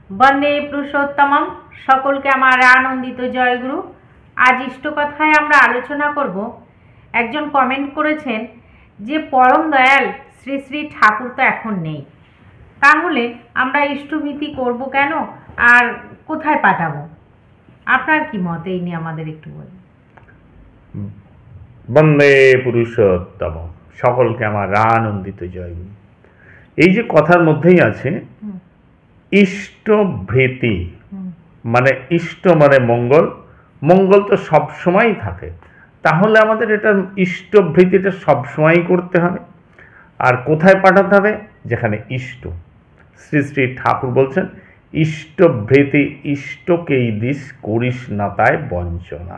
বন্দে পুরুষোত্তমম। সকলকে আমার আনন্দিত জয়গুরু। আজ ইষ্টকথায় আমরা আলোচনা করব, একজন কমেন্ট করেছেন যে পরম দয়াল শ্রী শ্রী ঠাকুর তো এখন নেই, তাহলে আমরা ইষ্টভীতি করব কেন আর কোথায় পাঠাবো? আপনার কি মত এই নিয়ে আমাদের একটু বলুন। বন্দে পুরুষোত্তম, সকলকে আমার আনন্দিত জয়গুরু। এই যে কথার মধ্যেই আছে ইষ্টভীতি, মানে ইষ্ট মানে মঙ্গল, মঙ্গল তো সবসময়ই থাকে, তাহলে আমাদের এটা ইষ্টভীতিটা সবসময়ই করতে হবে। আর কোথায় পাঠাতে হবে? যেখানে ইষ্ট। শ্রী শ্রী ঠাকুর বলছেন, ইষ্টভীতি ইষ্টকেই দিস, করিস না তাই বঞ্চনা।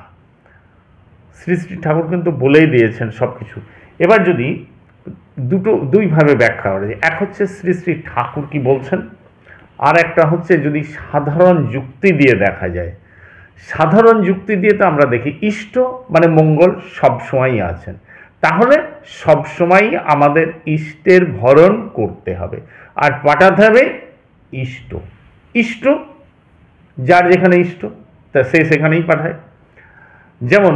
শ্রী শ্রী ঠাকুর কিন্তু বলেই দিয়েছেন সব কিছু। এবার যদি দুইভাবে ব্যাখ্যা করা যায়, এক হচ্ছে শ্রী শ্রী ঠাকুর কি বলছেন, আর একটা হচ্ছে যদি সাধারণ যুক্তি দিয়ে দেখা যায়। সাধারণ যুক্তি দিয়ে তো আমরা দেখি ইষ্ট মানে মঙ্গল সবসময়ই আছেন, তাহলে সবসময়ই আমাদের ইষ্টের ভরণ করতে হবে আর পাঠাতে হবে ইষ্ট। ইষ্ট যার যেখানে ইষ্ট তা সে সেখানেই পাঠায়। যেমন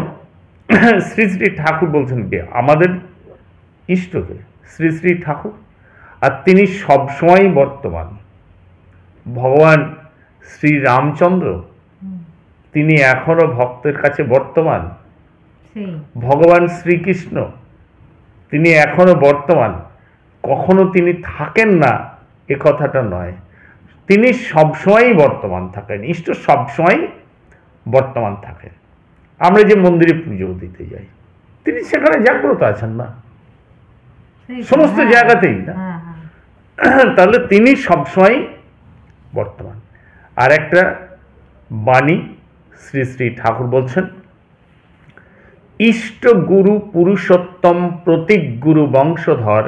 শ্রী শ্রী ঠাকুর বলছেন কে? আমাদের ইষ্টকে শ্রী শ্রী ঠাকুর, আর তিনি সবসময়ই বর্তমান। ভগবান শ্রী রামচন্দ্র তিনি এখনো ভক্তের কাছে বর্তমান। ভগবান শ্রীকৃষ্ণ তিনি এখনো বর্তমান, কখনো তিনি থাকেন না এ কথাটা নয়, তিনি সবসময়ই বর্তমান থাকেন। ইষ্ট সবসময় বর্তমান থাকেন। আমরা যে মন্দিরে পুজো দিতে যাই, তিনি সেখানে জাগ্রত আছেন না, সমস্ত জায়গাতেই না, তাহলে তিনি সবসময় বর্তমান। আর একটা বাণী শ্রী শ্রী ঠাকুর বলছেন, ইষ্ট গুরু পুরুষোত্তম প্রতীক গুরু বংশধর,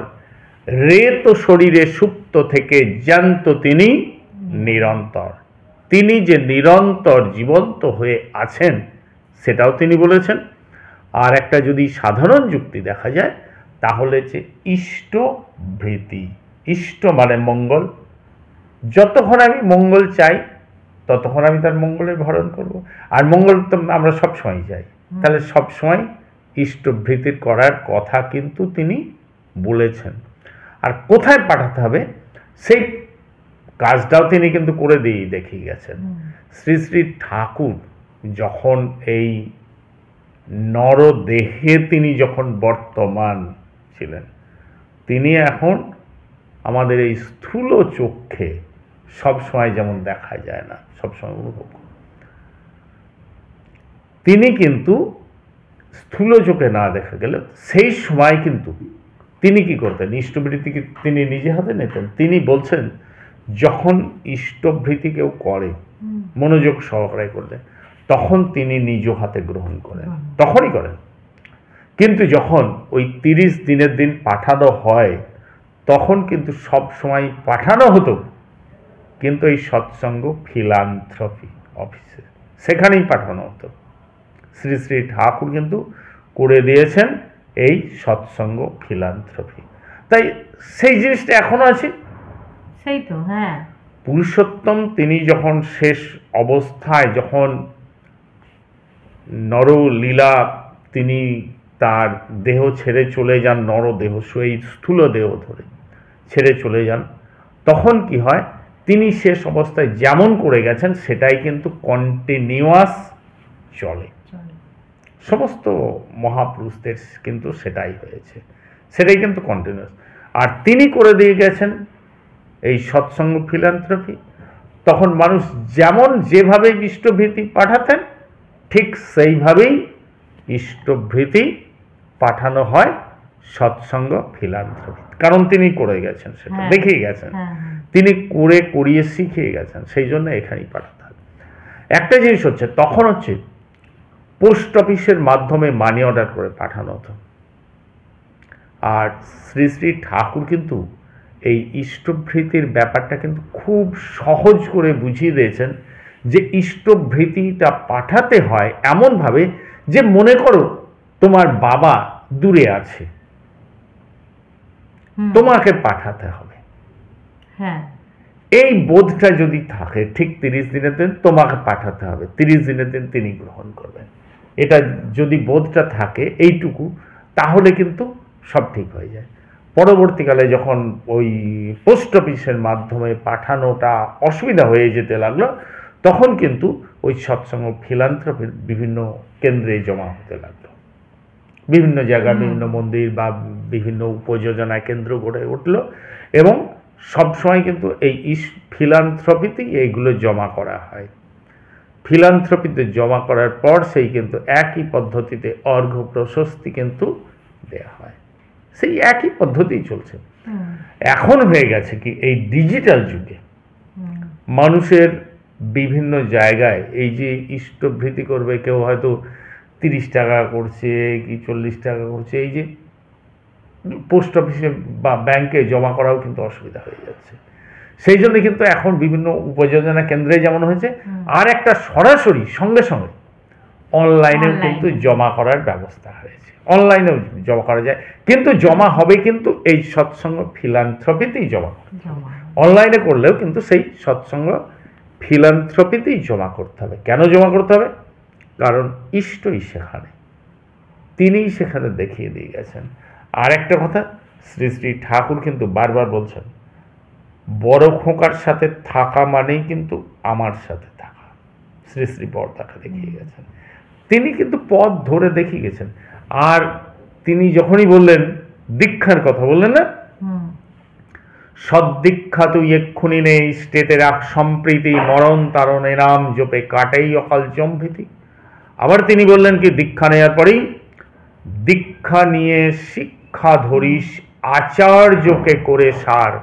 রেত শরীরে সুপ্ত থেকে জ্যান্ত তিনি নিরন্তর। তিনি যে নিরন্তর জীবন্ত হয়ে আছেন সেটাও তিনি বলেছেন। আর একটা যদি সাধারণ যুক্তি দেখা যায়, তাহলে যে ইষ্টভীতি, ইষ্ট মানে মঙ্গল, যতক্ষণ আমি মঙ্গল চাই ততক্ষণ আমি তার মঙ্গলের ভরণ করব। আর মঙ্গল তো আমরা সবসময় চাই, তাহলে সবসময় ইষ্টভীতির করার কথা কিন্তু তিনি বলেছেন। আর কোথায় পাঠাতে হবে সেই কাজটাও তিনি কিন্তু করে দিয়ে দেখিয়ে গেছেন। শ্রী শ্রী ঠাকুর যখন এই নরদেহে তিনি যখন বর্তমান ছিলেন, তিনি এখন আমাদের এই স্থূল চক্ষে সবসময় যেমন দেখা যায় না, সবসময় অনুভব করেন, তিনি কিন্তু স্থূল চোখে না দেখা গেলে সেই সময় কিন্তু তিনি কি করতেন? ইষ্টভীতিকে তিনি নিজে হাতে নিতেন। তিনি বলছেন, যখন ইষ্টভীতি কেউ করে মনোযোগ সহকারে করলে, তখন তিনি নিজ হাতে গ্রহণ করেন, তখনই করেন। কিন্তু যখন ওই 30 দিনের দিন পাঠানো হয়, তখন কিন্তু সব সময় পাঠানো হতো, কিন্তু এই সৎসঙ্গ ফিলান্থ্রপি অফিসে সেখানেই পাঠানো হতো। শ্রী শ্রী ঠাকুর কিন্তু করে দিয়েছেন এই সৎসঙ্গ ফিলান্থ্রপি। তাই সেই জিনিসটা এখনো আছে। সেই তো, হ্যাঁ। পুরুষোত্তম তিনি যখন শেষ অবস্থায়, যখন নরলীলা, তিনি তার দেহ ছেড়ে চলে যান, নরদেহ সেই স্থূল দেহ ধরে ছেড়ে চলে যান, তখন কি হয়? তিনি শেষ অবস্থায় যেমন করে গেছেন সেটাই কিন্তু কন্টিনিউয়াস চলে। সমস্ত মহাপুরুষদের কিন্তু সেটাই হয়েছে, সেটাই কিন্তু কন্টিনিউয়াস। আর তিনি করে দিয়ে গেছেন এই সৎসঙ্গ ফিলান্থ্রপি। তখন মানুষ যেমন যেভাবে ইষ্টভীতি পাঠাতেন, ঠিক সেইভাবেই ইষ্টভীতি পাঠানো হয় সৎসঙ্গ ফিলান্থ্রপি, কারণ তিনি করে গেছেন, সেটা দেখিয়ে গেছেন, তিনি করে করিয়ে শিখিয়ে গেছেন, সেই জন্য এখানেই পাঠাতে হবে। একটা জিনিস হচ্ছে, তখন হচ্ছে পোস্ট অফিসের মাধ্যমে মানি অর্ডার করে পাঠানো হতো। আর শ্রী শ্রী ঠাকুর কিন্তু এই ইষ্টভীতির ব্যাপারটা কিন্তু খুব সহজ করে বুঝিয়ে দিয়েছেন, যে ইষ্টভীতিটা পাঠাতে হয় এমনভাবে যে, মনে করো তোমার বাবা দূরে আছে, তোমাকে পাঠাতে হবে, এই বোধটা যদি থাকে, ঠিক 30 দিনের দিন তোমাকে পাঠাতে হবে, 30 দিনের দিন তিনি গ্রহণ করবেন, এটা যদি বোধটা থাকে এইটুকু, তাহলে কিন্তু সব ঠিক হয়ে যায়। পরবর্তীকালে যখন ওই পোস্ট অফিসের মাধ্যমে পাঠানোটা অসুবিধা হয়ে যেতে লাগলো, তখন কিন্তু ওই সৎসঙ্গ ফিলান্থ্রপির বিভিন্ন কেন্দ্রে জমা হতে লাগলো, বিভিন্ন জায়গায় বিভিন্ন মন্দির বা বিভিন্ন উপযোজনা কেন্দ্র গড়ে উঠলো, এবং সবসময় কিন্তু এই ফিলান্থ্রপিতেই এইগুলো জমা করা হয়। ফিলান্থ্রপিতে জমা করার পর সেই কিন্তু একই পদ্ধতিতে অর্ঘ্য প্রশস্তি কিন্তু দেয়া হয়, সেই একই পদ্ধতি চলছে। এখন হয়ে গেছে কি, এই ডিজিটাল যুগে মানুষের বিভিন্ন জায়গায় এই যে ইষ্টভৃতি করবে, কেউ হয়তো 30 টাকা করছে, কি 40 টাকা করছে, এই যে পোস্ট অফিসে বা ব্যাংকে জমা করাও কিন্তু অসুবিধা হয়ে যাচ্ছে। সেই জন্য কিন্তু এখন বিভিন্ন উপযোজনা কেন্দ্রে যেমন হয়েছে, আর একটা সরাসরি সঙ্গে সঙ্গে অনলাইনেও কিন্তু জমা করার ব্যবস্থা হয়েছে, অনলাইনেও জমা করা যায়, কিন্তু জমা হবে কিন্তু এই সৎসঙ্গ ফিলান্থ্রপিতেই জমা করতে হবে। অনলাইনে করলেও কিন্তু সেই সৎসঙ্গ ফিলান্থ্রপিতেই জমা করতে হবে। কেন জমা করতে হবে? কারণ ইষ্টই সেখানে, তিনিই সেখানে দেখিয়ে দিয়ে গেছেন। আর একটা কথা, শ্রী শ্রী ঠাকুর কিন্তু বারবার বলছেন, বড় খোকার সাথে থাকা মানেই কিন্তু আমার সাথে থাকা। শ্রী শ্রী বড়দাকে দেখিয়ে গেছেন, তিনি কিন্তু পথ ধরে দেখিয়ে গেছেন। আর তিনি যখনই বললেন, দীক্ষার কথা বললেন না, সদ্দীক্ষা তুই এক্ষুনি নেই, স্টেতে রাখ সম্প্রীতি, মরণ তারণে নাম জপে কাটেই অকাল জম্ভীতি। আবার তিনি বললেন কি, দীক্ষা নেওয়ার পরেই, দীক্ষা নিয়ে শিক্ষা ধরিস, আচার্যকে করে সার,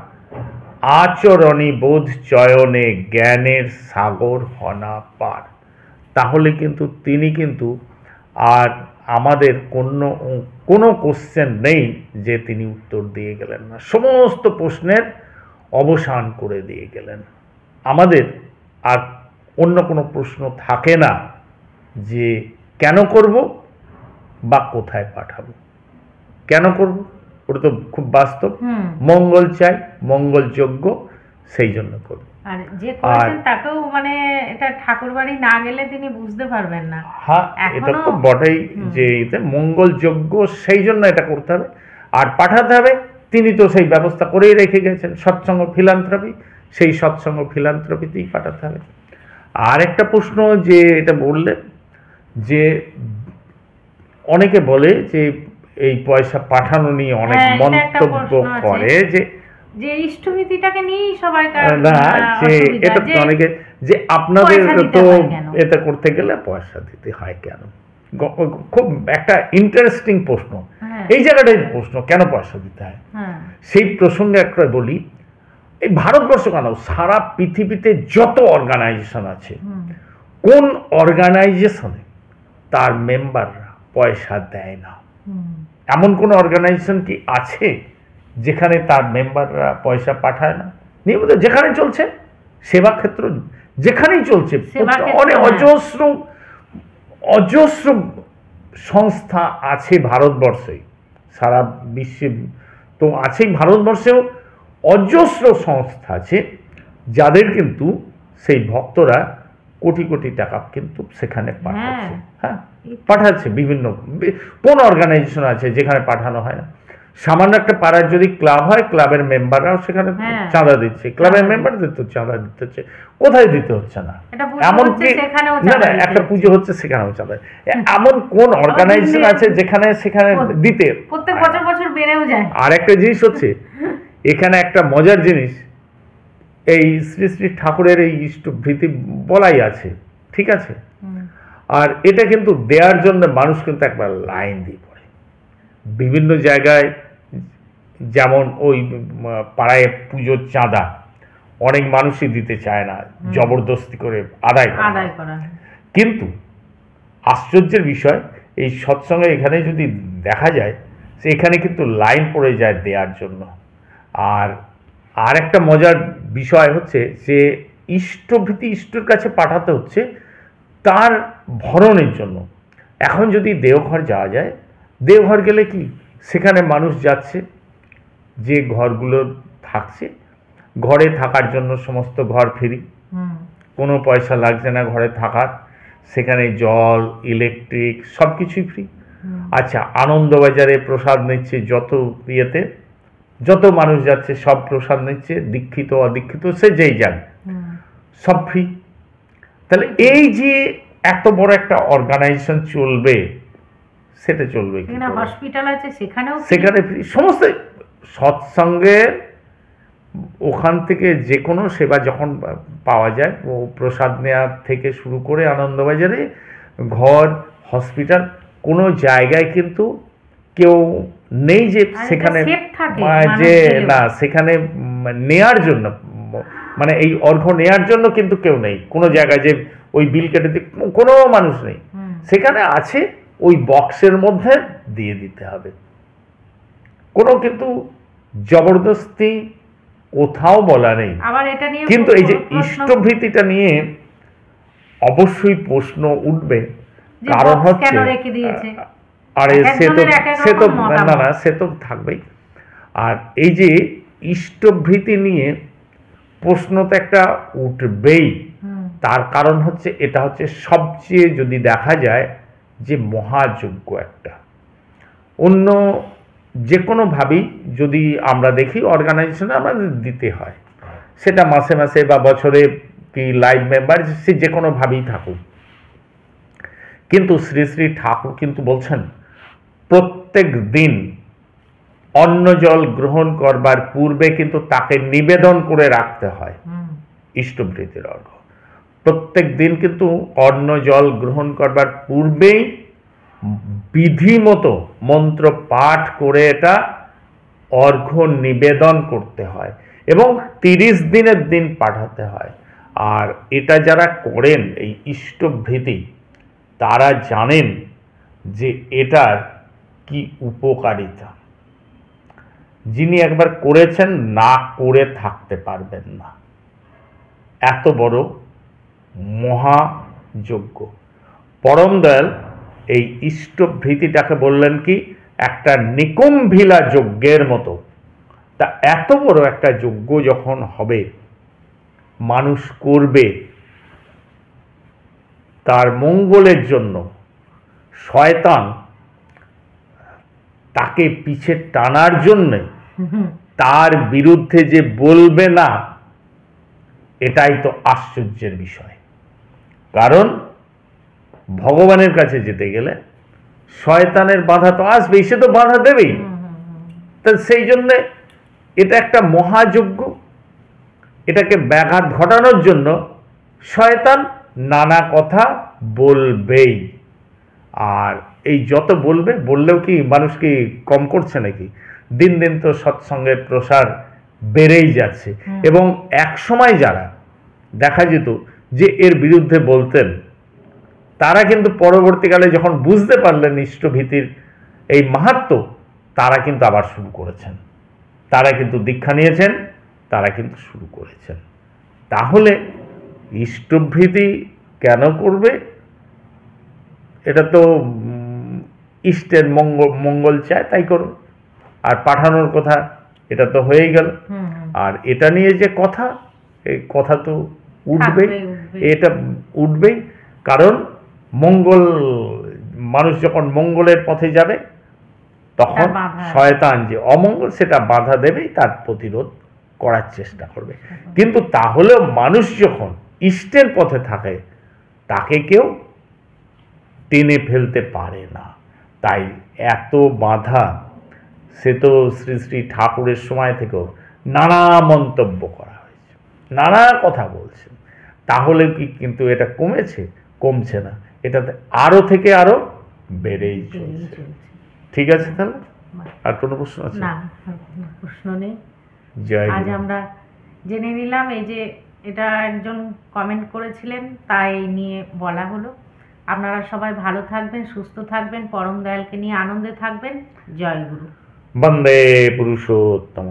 আচরণী বোধ চয়নে জ্ঞানের সাগর হনা পার। তাহলে কিন্তু তিনি কিন্তু আর আমাদের কোনো কোশ্চেন নেই যে তিনি উত্তর দিয়ে গেলেন না, সমস্ত প্রশ্নের অবসান করে দিয়ে গেলেন। আমাদের আর অন্য কোনো প্রশ্ন থাকে না যে কেন করব বা কোথায় পাঠাবো। কেন করব, ওটা তো খুব বাস্তব, মঙ্গল চাই, মঙ্গল যোগ্য, সেই জন্য করব। আর যে করেছেন তাকেও মানে এটা ঠাকুর বাড়ি না গেলে তিনি বুঝতে পারবেন না। হ্যাঁ, এটা তো বটেই যে এতে মঙ্গল যোগ্য, সেই জন্য এটা করতে হবে আর পাঠাতে হবে। তিনি তো সেই ব্যবস্থা করেই রেখে গেছেন, সৎসঙ্গ ফিলান্থ্রপি, সেই সৎসঙ্গ ফিলান্থ্রপিতেই পাঠাতে হবে। আর একটা প্রশ্ন যে এটা বললেন, যে অনেকে বলে যে এই পয়সা পাঠানো নিয়ে অনেক মন্তব্য করে, যে ইষ্টভীতিটাকে নিয়েই সবাই না, যে এটা তো অনেকে যে আপনাদের তো এটা করতে গেলে পয়সা দিতে হয় কেন। খুব একটা ইন্টারেস্টিং প্রশ্ন, এই জায়গাটাই প্রশ্ন, কেন পয়সা দিতে হয়। সেই প্রসঙ্গে একটা বলি, এই ভারতবর্ষ কেন, সারা পৃথিবীতে যত অর্গানাইজেশন আছে, কোন অর্গানাইজেশনে তার মেম্বাররা পয়সা দেয় না? এমন কোন অর্গানাইজেশন কি আছে যেখানে তার মেম্বাররা পয়সা পাঠায় না? নিয়মিত যেখানে চলছে সেবা ক্ষেত্র, যেখানেই চলছে, অনেক অজস্র সংস্থা আছে ভারতবর্ষে, সারা বিশ্বে তো আছেই, ভারতবর্ষেও অজস্র সংস্থা আছে যাদের কিন্তু সেই ভক্তরা কোটি কোটি টাকা কিন্তু সেখানে পাঠাচ্ছে। হ্যাঁ, পাঠাচ্ছে। বিভিন্ন কোন অর্গানাইজেশন আছে যেখানে পাঠানো হয় না? সামান্য একটা পাড়ার যদি ক্লাব হয়, ক্লাবের মেম্বাররাও সেখানে চাঁদা দিচ্ছে, ক্লাবের মেম্বারদের তো চাঁদা দিতে হচ্ছে, কোথায় দিতে হচ্ছে না? এমনকি না না, একটা পুজো হচ্ছে সেখানেও চাঁদা। এমন কোন অর্গানাইজেশন আছে যেখানে সেখানে দিতে প্রত্যেক বছর বছর বেড়েও যায়? আর একটা জিনিস হচ্ছে, এখানে একটা মজার জিনিস, এই শ্রী শ্রী ঠাকুরের এই ইষ্টভৃতি বলাই আছে, ঠিক আছে, আর এটা কিন্তু দেওয়ার জন্য মানুষ কিন্তু একবার লাইন দিয়ে পড়ে বিভিন্ন জায়গায়। যেমন ওই পাড়ায় পুজোর চাঁদা অনেক মানুষই দিতে চায় না, জবরদস্তি করে আদায় করা। কিন্তু আশ্চর্যের বিষয়, এই সৎসঙ্গে এখানে যদি দেখা যায়, এখানে কিন্তু লাইন পড়ে যায় দেওয়ার জন্য। আর একটা মজার বিষয় হচ্ছে যে ইষ্টভৃতি ইষ্টর কাছে পাঠাতে হচ্ছে তার ভরণের জন্য। এখন যদি দেওঘর যাওয়া যায়, দেওঘর গেলে কি সেখানে মানুষ যাচ্ছে, যে ঘরগুলো থাকছে, ঘরে থাকার জন্য সমস্ত ঘর ফ্রি, হুম কোনো পয়সা লাগছে না ঘরে থাকার, সেখানে জল, ইলেকট্রিক সব কিছুই ফ্রি। হুম আচ্ছা, আনন্দবাজারে প্রসাদ নিচ্ছে, যত ইয়েতে যত মানুষ যাচ্ছে সব প্রসাদ নিচ্ছে, দীক্ষিত অদীক্ষিত সে যেই যান, হুম সব ফ্রি। তাহলে এই যে এত বড় একটা অর্গানাইজেশন চলবে, সেটা চলবে কি এখানে করে? হসপিটাল আছে, সেখানেও free? সেখানে free, সমস্ত সৎসঙ্গের ওখান থেকে যে কোনো সেবা যখন পাওয়া যায়, ও প্রসাদ নেওয়া থেকে শুরু করে আনন্দবাজারে ঘর, হসপিটাল, কোনো জায়গায় কিন্তু কেউ নেই যে আর এটা সেখানে safe থাকে, যে মানুষ গেলেও। না সেখানে নেয়ার জন্য, মানে এই অর্ঘ্য নেয়ার জন্য কিন্তু কেউ নেই কোনো জায়গায়, যে ওই বিল কেটে কোনো মানুষ নেই। হুম সেখানে আছে ওই বক্সের মধ্যে দিয়ে দিতে হবে, কোনো কিন্তু জবরদস্তি কোথাও বলা নেই। আবার এটা নিয়ে কিন্তু এই যে প্রশ্ন- ইষ্টভীতিটা নিয়ে অবশ্যই প্রশ্ন উঠবে, যে কারণ box হচ্ছে কেন রেখে দিয়েছে? আরে এক সে তো একজনের এক এক সে তো রকম না মতামত। না সে তো থাকবেই। আর এই যে ইষ্টভীতি নিয়ে প্রশ্ন তো একটা উঠবেই, হুম তার কারণ হচ্ছে এটা হচ্ছে সবচেয়ে, যদি দেখা যায় যে মহাযজ্ঞ একটা, অন্য যে কোনোভাবেই যদি আমরা দেখি অর্গানাইজেশনে আমাদের দিতে হয়, সেটা মাসে মাসে বা বছরে কি লাইভ মেম্বার, সে যে কোনোভাবেই থাকুক, কিন্তু শ্রী শ্রী ঠাকুর কিন্তু বলছেন প্রত্যেক দিন অন্ন জল গ্রহণ করবার পূর্বে কিন্তু তাকে নিবেদন করে রাখতে হয় হুম ইষ্টভৃতির অর্ঘ্য। প্রত্যেক দিন কিন্তু অন্ন জল গ্রহণ করবার পূর্বেই বিধি মতো মন্ত্র পাঠ করে এটা অর্ঘ্য নিবেদন করতে হয়, এবং 30 দিনের দিন পাঠাতে হয়। আর এটা যারা করেন এই ইষ্টভৃতি, তারা জানেন যে এটার কি উপকারিতা। যিনি একবার করেছেন, না করে থাকতে পারবেন না। এত বড় মহাযজ্ঞ। পরম দয়াল এই ইষ্টভৃতিটাকে বললেন কি একটা নিকুম্ভিলা যজ্ঞের মতো। তা এত বড় একটা যজ্ঞ যখন হবে, মানুষ করবে তার মঙ্গলের জন্য, শয়তান তাকে পিছে টানার জন্যে, তার বিরুদ্ধে যে বলবে না, এটাই তো আশ্চর্যের বিষয়। কারণ ভগবানের কাছে যেতে গেলে শয়তানের বাধা তো আসবেই, সে তো বাধা দেবেই। তা সেই জন্যে এটা একটা মহাযজ্ঞ, এটাকে ব্যাঘাত ঘটানোর জন্য শয়তান নানা কথা বলবেই। আর এই যত বলবে, বললেও কি মানুষ কি কম করছে নাকি? দিন দিন তো সৎসঙ্গের প্রসার বেড়েই যাচ্ছে। এবং এক সময় যারা দেখা যেত যে এর বিরুদ্ধে বলতেন, তারা কিন্তু পরবর্তীকালে যখন বুঝতে পারলেন ইষ্টভীতির এই মাহাত্ম্য, তারা কিন্তু আবার শুরু করেছেন, তারা কিন্তু দীক্ষা নিয়েছেন, তারা কিন্তু শুরু করেছেন। তাহলে ইষ্টভীতি কেন করবে? এটা তো ইষ্টের মঙ্গল চায়, তাই করবে। আর পাঠানোর কথা, এটা তো হয়েই গেল। আর এটা নিয়ে যে কথা, এই কথা তো উঠবেই, এটা উঠবেই। কারণ মঙ্গল, মানুষ যখন মঙ্গলের পথে যাবে, তখন শয়তান যে অমঙ্গল, সেটা বাধা দেবেই, তার প্রতিরোধ করার চেষ্টা করবে। কিন্তু তাহলেও মানুষ যখন ইষ্টের পথে থাকে, তাকে কেউ টেনে ফেলতে পারে না। তাই এত বাধা, সে তো শ্রী শ্রী ঠাকুরের সময় থেকেও নানা মন্তব্য করা হয়েছে, নানা কথা বলছে। তাহলে কি কিন্তু এটা কমেছে? কমছে না, এটাতে আরো থেকে আরো বেড়েই চলছে। ঠিক আছে, তাহলে আর কোনো প্রশ্ন আছে? না, প্রশ্ন নেই। জয় আজ গুরু। আমরা জেনে নিলাম, এই যে এটা একজন কমেন্ট করেছিলেন, তাই নিয়ে বলা হলো। আপনারা সবাই ভালো থাকবেন, সুস্থ থাকবেন, পরম দয়ালকে নিয়ে আনন্দে থাকবেন। জয় গুরু। বন্দে পুরুষোত্তম।